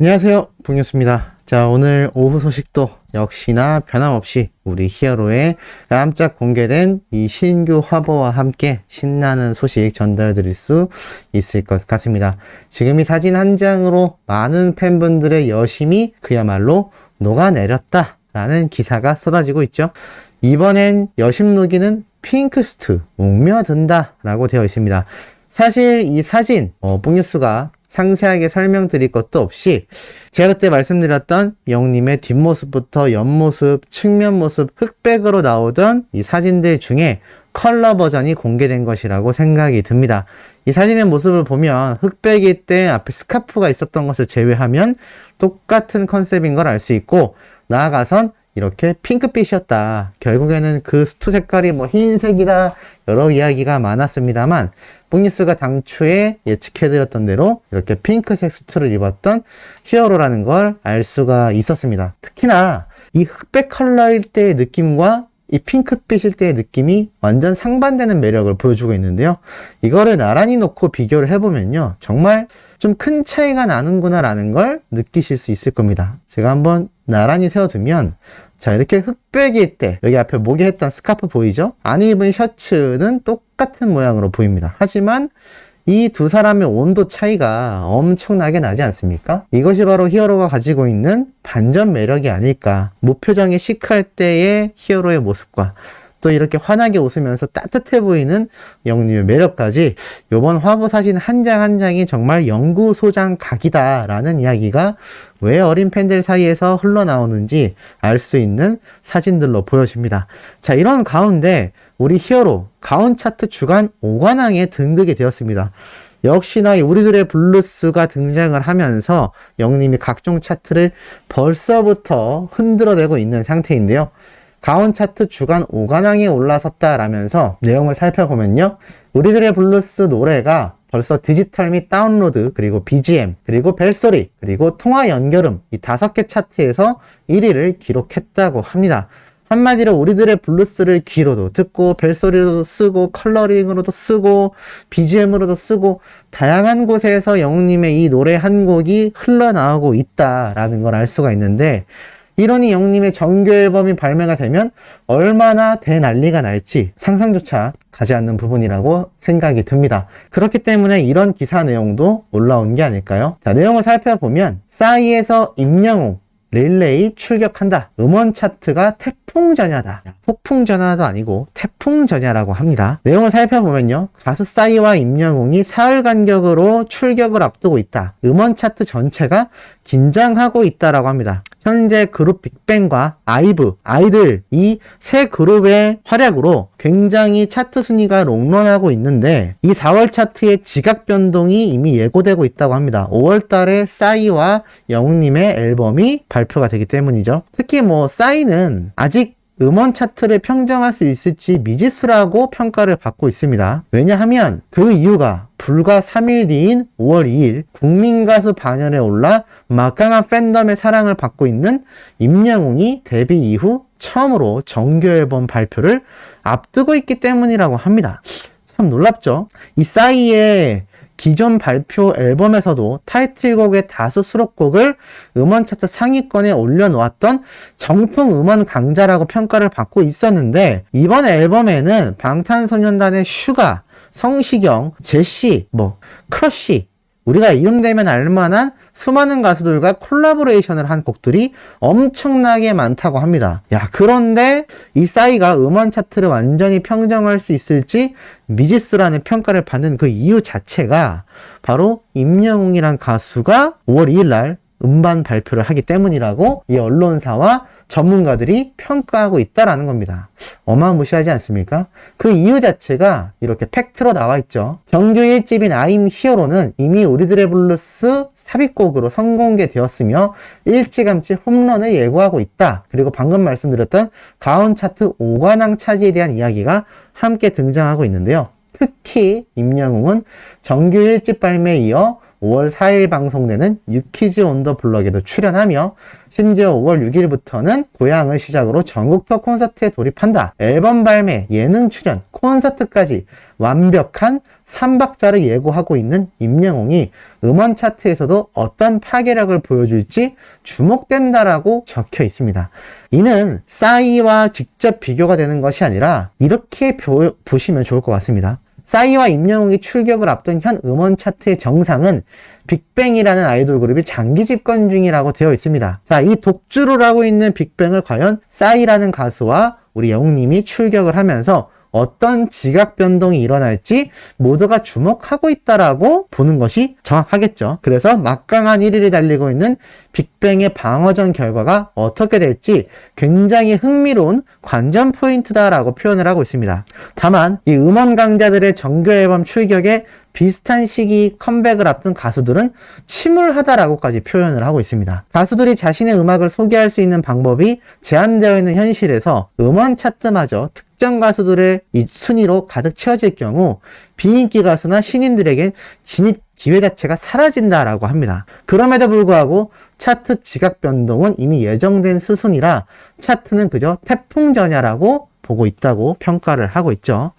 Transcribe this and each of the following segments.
안녕하세요, 봉유수입니다. 자, 오늘 오후 소식도 역시나 변함없이 우리 히어로에 깜짝 공개된 이 신규 화보와 함께 신나는 소식 전달드릴 수 있을 것 같습니다. 지금 이 사진 한 장으로 많은 팬분들의 여심이 그야말로 녹아내렸다라는 기사가 쏟아지고 있죠. 이번엔 여심 녹이는 핑크스트 웅며든다 라고 되어 있습니다. 사실 이 사진 뽕뉴스가 상세하게 설명드릴 것도 없이 제가 그때 말씀드렸던 영님의 뒷모습부터 옆모습, 측면 모습, 흑백으로 나오던 이 사진들 중에 컬러 버전이 공개된 것이라고 생각이 듭니다. 이 사진의 모습을 보면 흑백일 때 앞에 스카프가 있었던 것을 제외하면 똑같은 컨셉인 걸 알 수 있고, 나아가선 이렇게 핑크빛이었다. 결국에는 그 수트 색깔이 흰색이다. 여러 이야기가 많았습니다만 뽕뉴스가 당초에 예측해드렸던 대로 이렇게 핑크색 수트를 입었던 히어로라는 걸 알 수가 있었습니다. 특히나 이 흑백 컬러일 때의 느낌과 이 핑크빛일 때의 느낌이 완전 상반되는 매력을 보여주고 있는데요. 이거를 나란히 놓고 비교를 해보면요, 정말 좀 큰 차이가 나는구나 라는 걸 느끼실 수 있을 겁니다. 제가 한번 나란히 세워두면, 자, 이렇게 흑백일 때 여기 앞에 목에 했던 스카프 보이죠? 안에 입은 셔츠는 똑같은 모양으로 보입니다. 하지만 이 두 사람의 온도 차이가 엄청나게 나지 않습니까? 이것이 바로 히어로가 가지고 있는 반전 매력이 아닐까. 무표정의 시크할 때의 히어로의 모습과 또 이렇게 환하게 웃으면서 따뜻해 보이는 영님의 매력까지 이번 화보 사진 한 장 한 장이 정말 연구소장 각이다 라는 이야기가 왜 어린 팬들 사이에서 흘러나오는지 알 수 있는 사진들로 보여집니다. 자, 이런 가운데 우리 히어로 가온 차트 주간 5관왕에 등극이 되었습니다. 역시나 우리들의 블루스가 등장을 하면서 영님이 각종 차트를 벌써부터 흔들어내고 있는 상태인데요. 가온 차트 주간 5관왕에 올라섰다라면서 내용을 살펴보면요, 우리들의 블루스 노래가 벌써 디지털 및 다운로드, 그리고 BGM, 그리고 벨소리, 그리고 통화 연결음 이 5개 차트에서 1위를 기록했다고 합니다. 한마디로 우리들의 블루스를 귀로도 듣고 벨소리로도 쓰고 컬러링으로도 쓰고 BGM으로도 쓰고 다양한 곳에서 영웅님의 이 노래 한 곡이 흘러나오고 있다라는 걸 알 수가 있는데, 이러니 영님의 정규 앨범이 발매가 되면 얼마나 대난리가 날지 상상조차 가지 않는 부분이라고 생각이 듭니다. 그렇기 때문에 이런 기사 내용도 올라온 게 아닐까요? 자, 내용을 살펴보면 싸이에서 임영웅 릴레이 출격한다. 음원 차트가 태풍전야다. 폭풍전야도 아니고 태풍전야라고 합니다. 내용을 살펴보면요, 가수 싸이와 임영웅이 사흘 간격으로 출격을 앞두고 있다. 음원 차트 전체가 긴장하고 있다라고 합니다. 현재 그룹 빅뱅과 아이브, 아이들 이 세 그룹의 활약으로 굉장히 차트 순위가 롱런하고 있는데, 이 4월 차트의 지각 변동이 이미 예고되고 있다고 합니다. 5월 달에 싸이와 영웅님의 앨범이 발표가 되기 때문이죠. 특히 싸이는 아직 음원 차트를 평정할 수 있을지 미지수라고 평가를 받고 있습니다. 왜냐하면 그 이유가 불과 3일 뒤인 5월 2일 국민가수 반열에 올라 막강한 팬덤의 사랑을 받고 있는 임영웅이 데뷔 이후 처음으로 정규 앨범 발표를 앞두고 있기 때문이라고 합니다. 참 놀랍죠? 이 싸이의 기존 발표 앨범에서도 타이틀곡의 다수 수록곡을 음원 차트 상위권에 올려놓았던 정통 음원 강자라고 평가를 받고 있었는데, 이번 앨범에는 방탄소년단의 슈가, 성시경, 제시, 크러쉬, 우리가 이름 대면 알만한 수많은 가수들과 콜라보레이션을 한 곡들이 엄청나게 많다고 합니다. 야, 그런데 이 싸이가 음원 차트를 완전히 평정할 수 있을지 미지수라는 평가를 받는 그 이유 자체가 바로 임영웅이란 가수가 5월 2일 날 음반 발표를 하기 때문이라고 이 언론사와 전문가들이 평가하고 있다라는 겁니다. 어마무시하지 않습니까? 그 이유 자체가 이렇게 팩트로 나와 있죠. 정규 1집인 I'm 히어로는 이미 우리들의 블루스 삽입곡으로 선공개되었으며 일찌감치 홈런을 예고하고 있다. 그리고 방금 말씀드렸던 가온 차트 5관왕 차지에 대한 이야기가 함께 등장하고 있는데요. 특히 임영웅은 정규 1집 발매에 이어 5월 4일 방송되는 유키즈 온 더 블럭에도 출연하며 심지어 5월 6일부터는 고향을 시작으로 전국 투어 콘서트에 돌입한다. 앨범 발매, 예능 출연, 콘서트까지 완벽한 3박자를 예고하고 있는 임영웅이 음원 차트에서도 어떤 파괴력을 보여줄지 주목된다라고 적혀 있습니다. 이는 싸이와 직접 비교가 되는 것이 아니라 이렇게 보시면 좋을 것 같습니다. 싸이와 임영웅이 출격을 앞둔 현 음원 차트의 정상은 빅뱅이라는 아이돌 그룹이 장기 집권 중이라고 되어 있습니다. 자, 이 독주를 하고 있는 빅뱅을 과연 싸이라는 가수와 우리 영웅님이 출격을 하면서 어떤 지각 변동이 일어날지 모두가 주목하고 있다라고 보는 것이 정확하겠죠. 그래서 막강한 1위를 달리고 있는 빅뱅의 방어전 결과가 어떻게 될지 굉장히 흥미로운 관전 포인트다라고 표현을 하고 있습니다. 다만 이 음원 강자들의 정규 앨범 출격에 비슷한 시기 컴백을 앞둔 가수들은 침울하다라고까지 표현을 하고 있습니다. 가수들이 자신의 음악을 소개할 수 있는 방법이 제한되어 있는 현실에서 음원 차트마저 특정 가수들의 이 순위로 가득 채워질 경우 비인기 가수나 신인들에겐 진입 기회 자체가 사라진다라고 합니다. 그럼에도 불구하고 차트 지각 변동은 이미 예정된 수순이라 차트는 그저 태풍 전야라고 보고 있다고 평가를 하고 있죠.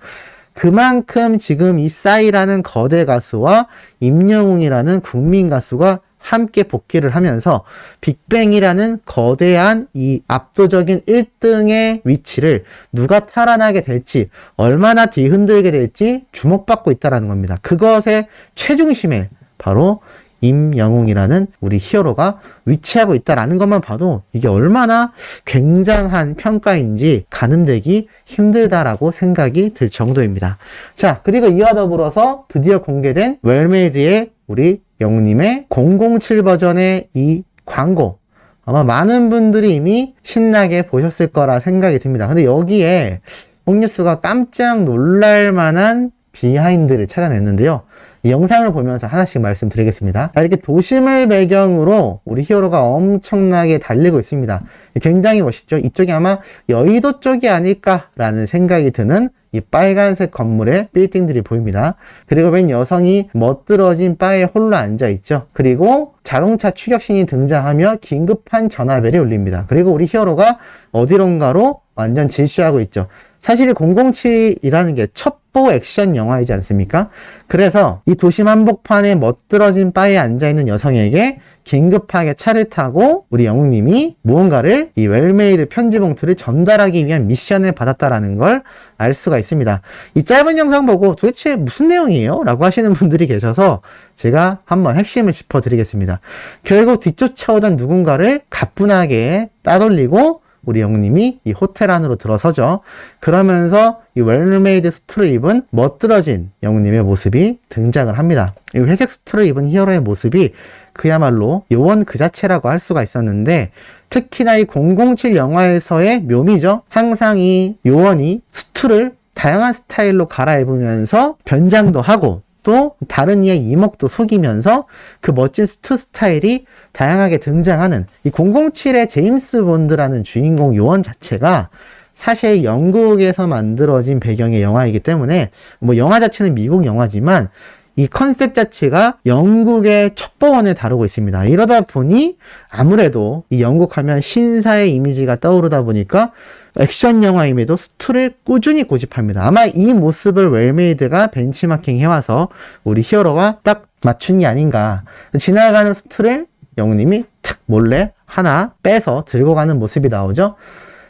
그만큼 지금 이 싸이라는 거대 가수와 임영웅이라는 국민 가수가 함께 복귀를 하면서 빅뱅이라는 거대한 이 압도적인 1등의 위치를 누가 탈환하게 될지 얼마나 뒤흔들게 될지 주목받고 있다는 겁니다. 그것의 최중심에 바로 임영웅이라는 우리 히어로가 위치하고 있다라는 것만 봐도 이게 얼마나 굉장한 평가인지 가늠되기 힘들다라고 생각이 들 정도입니다. 자, 그리고 이와 더불어서 드디어 공개된 웰메이드의 우리 영웅님의 007 버전의 이 광고, 아마 많은 분들이 이미 신나게 보셨을 거라 생각이 듭니다. 근데 여기에 홍뉴스가 깜짝 놀랄 만한 비하인드를 찾아냈는데요. 이 영상을 보면서 하나씩 말씀드리겠습니다. 이렇게 도심을 배경으로 우리 히어로가 엄청나게 달리고 있습니다. 굉장히 멋있죠? 이쪽이 아마 여의도 쪽이 아닐까라는 생각이 드는 이 빨간색 건물의 빌딩들이 보입니다. 그리고 웬 여성이 멋들어진 바에 홀로 앉아있죠. 그리고 자동차 추격신이 등장하며 긴급한 전화벨이 울립니다. 그리고 우리 히어로가 어디론가로 완전 질주하고 있죠. 사실 007이라는 게 첩보 액션 영화이지 않습니까? 그래서 이 도심 한복판에 멋들어진 바에 앉아있는 여성에게 긴급하게 차를 타고 우리 영웅님이 무언가를 이 웰메이드 편지 봉투를 전달하기 위한 미션을 받았다라는 걸 알 수가 있습니다. 이 짧은 영상 보고 도대체 무슨 내용이에요? 라고 하시는 분들이 계셔서 제가 한번 핵심을 짚어드리겠습니다. 결국 뒤쫓아오던 누군가를 가뿐하게 따돌리고 우리 영웅님이 이 호텔 안으로 들어서죠. 그러면서 이 웰메이드 수트를 입은 멋들어진 영웅님의 모습이 등장을 합니다. 이 회색 수트를 입은 히어로의 모습이 그야말로 요원 그 자체라고 할 수가 있었는데, 특히나 이 007 영화에서의 묘미죠. 항상 이 요원이 수트를 다양한 스타일로 갈아입으면서 변장도 하고 또 다른 이의 이목도 속이면서 그 멋진 수트 스타일이 다양하게 등장하는 이 007의 제임스 본드라는 주인공 요원 자체가 사실 영국에서 만들어진 배경의 영화이기 때문에 뭐 영화 자체는 미국 영화지만 이 컨셉 자체가 영국의 첩보원을 다루고 있습니다. 이러다 보니 아무래도 이 영국 하면 신사의 이미지가 떠오르다 보니까 액션 영화임에도 수트를 꾸준히 고집합니다. 아마 이 모습을 웰메이드가 벤치마킹 해와서 우리 히어로와 딱 맞춘 게 아닌가. 지나가는 수트를 영웅님이 탁 몰래 하나 빼서 들고 가는 모습이 나오죠.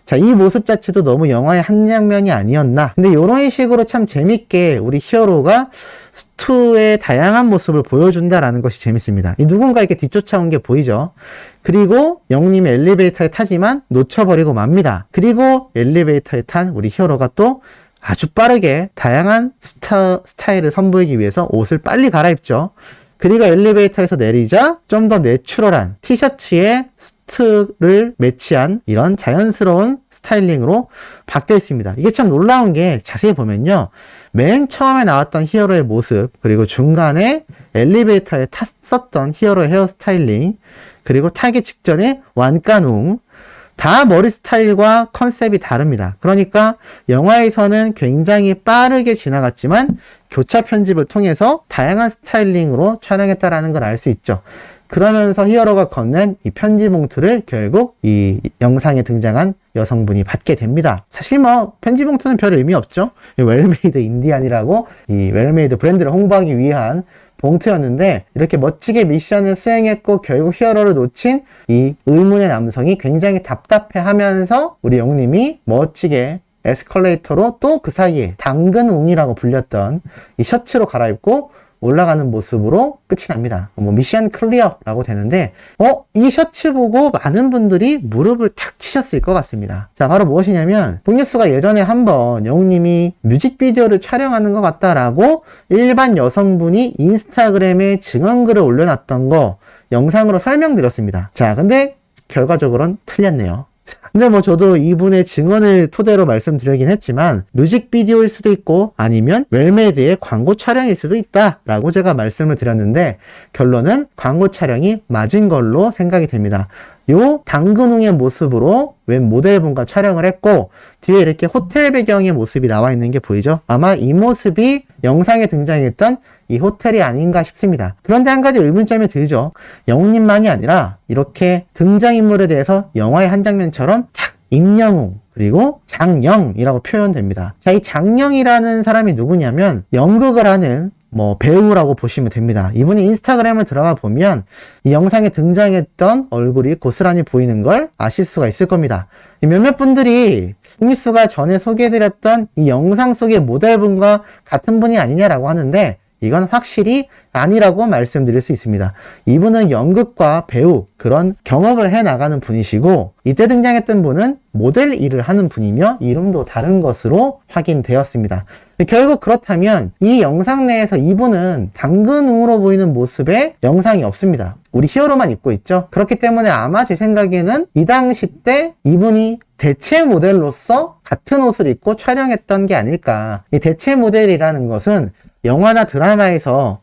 자, 이 모습 자체도 너무 영화의 한 장면이 아니었나. 근데 이런 식으로 참 재밌게 우리 히어로가 수트의 다양한 모습을 보여준다라는 것이 재밌습니다. 이 누군가 이렇게 뒤쫓아온 게 보이죠. 그리고 영웅님이 엘리베이터에 타지만 놓쳐버리고 맙니다. 그리고 엘리베이터에 탄 우리 히어로가 또 아주 빠르게 다양한 스타일을 선보이기 위해서 옷을 빨리 갈아입죠. 그리고 엘리베이터에서 내리자 좀 더 내추럴한 티셔츠에 수트를 매치한 이런 자연스러운 스타일링으로 바뀌어 있습니다. 이게 참 놀라운 게 자세히 보면요. 맨 처음에 나왔던 히어로의 모습, 그리고 중간에 엘리베이터에 탔었던 히어로의 헤어스타일링, 그리고 타기 직전에 완가농, 다 머리 스타일과 컨셉이 다릅니다. 그러니까 영화에서는 굉장히 빠르게 지나갔지만 교차 편집을 통해서 다양한 스타일링으로 촬영했다라는 걸 알 수 있죠. 그러면서 히어로가 건넨 이 편지 봉투를 결국 이 영상에 등장한 여성분이 받게 됩니다. 사실 뭐 편지 봉투는 별 의미 없죠. 웰메이드 인디안이라고 이 웰메이드 브랜드를 홍보하기 위한 봉투였는데 이렇게 멋지게 미션을 수행했고 결국 히어로를 놓친 이 의문의 남성이 굉장히 답답해하면서 우리 영님이 멋지게 에스컬레이터로 또 그 사이에 당근웅이라고 불렸던 이 셔츠로 갈아입고 올라가는 모습으로 끝이 납니다. 뭐 미션 클리어라고 되는데 이 셔츠 보고 많은 분들이 무릎을 탁 치셨을 것 같습니다. 자, 바로 무엇이냐면 북뉴스가 예전에 한번 영웅님이 뮤직비디오를 촬영하는 것 같다라고 일반 여성분이 인스타그램에 증언글을 올려놨던 거 영상으로 설명드렸습니다. 자, 근데 결과적으로는 틀렸네요. 근데 뭐 저도 이분의 증언을 토대로 말씀드리긴 했지만 뮤직비디오일 수도 있고 아니면 웰메이드의 광고 촬영일 수도 있다라고 제가 말씀을 드렸는데 결론은 광고 촬영이 맞은 걸로 생각이 됩니다. 요 당근웅의 모습으로 웬 모델분과 촬영을 했고 뒤에 이렇게 호텔 배경의 모습이 나와 있는 게 보이죠? 아마 이 모습이 영상에 등장했던 이 호텔이 아닌가 싶습니다. 그런데 한 가지 의문점이 들죠. 영웅님만이 아니라 이렇게 등장인물에 대해서 영화의 한 장면처럼 탁 임영웅 그리고 장영이라고 표현됩니다. 자, 이 장영이라는 사람이 누구냐면 연극을 하는 배우라고 보시면 됩니다. 이분이 인스타그램을 들어가 보면 이 영상에 등장했던 얼굴이 고스란히 보이는 걸 아실 수가 있을 겁니다. 몇몇 분들이 북뉴스가 전에 소개해드렸던 이 영상 속의 모델분과 같은 분이 아니냐라고 하는데 이건 확실히 아니라고 말씀드릴 수 있습니다. 이분은 연극과 배우 그런 경험을 해나가는 분이시고 이때 등장했던 분은 모델 일을 하는 분이며 이름도 다른 것으로 확인되었습니다. 결국 그렇다면 이 영상 내에서 이분은 당근웅으로 보이는 모습의 영상이 없습니다. 우리 히어로만 입고 있죠. 그렇기 때문에 아마 제 생각에는 이 당시 때 이분이 대체 모델로서 같은 옷을 입고 촬영했던 게 아닐까. 이 대체 모델이라는 것은 영화나 드라마에서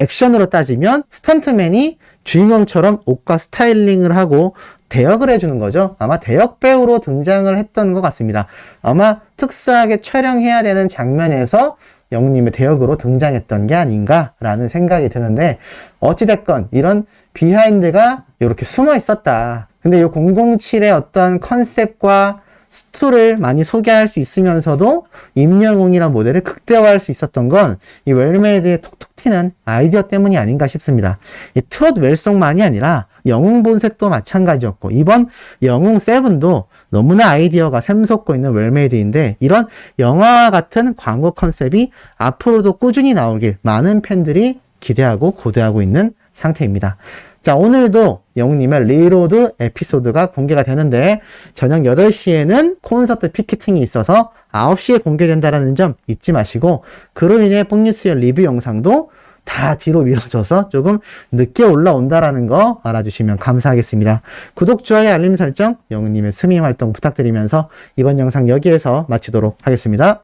액션으로 따지면 스턴트맨이 주인공처럼 옷과 스타일링을 하고 대역을 해주는 거죠. 아마 대역 배우로 등장을 했던 것 같습니다. 아마 특수하게 촬영해야 되는 장면에서 영웅님의 대역으로 등장했던 게 아닌가라는 생각이 드는데 어찌됐건 이런 비하인드가 이렇게 숨어 있었다. 근데 이 007의 어떤 컨셉과 스토리를 많이 소개할 수 있으면서도 임영웅이란 모델을 극대화할 수 있었던 건 이 웰메이드의 톡톡 튀는 아이디어 때문이 아닌가 싶습니다. 이 트롯 웰송만이 아니라 영웅 본색도 마찬가지였고 이번 영웅 세븐도 너무나 아이디어가 샘솟고 있는 웰메이드인데 이런 영화와 같은 광고 컨셉이 앞으로도 꾸준히 나오길 많은 팬들이 기대하고 고대하고 있는 상태입니다. 자, 오늘도 영웅님의 리로드 에피소드가 공개가 되는데 저녁 8시에는 콘서트 피켓팅이 있어서 9시에 공개된다는 점 잊지 마시고 그로 인해 북뉴스의 리뷰 영상도 다 뒤로 미뤄져서 조금 늦게 올라온다라는 거 알아주시면 감사하겠습니다. 구독, 좋아요, 알림 설정, 영웅님의 스밍 활동 부탁드리면서 이번 영상 여기에서 마치도록 하겠습니다.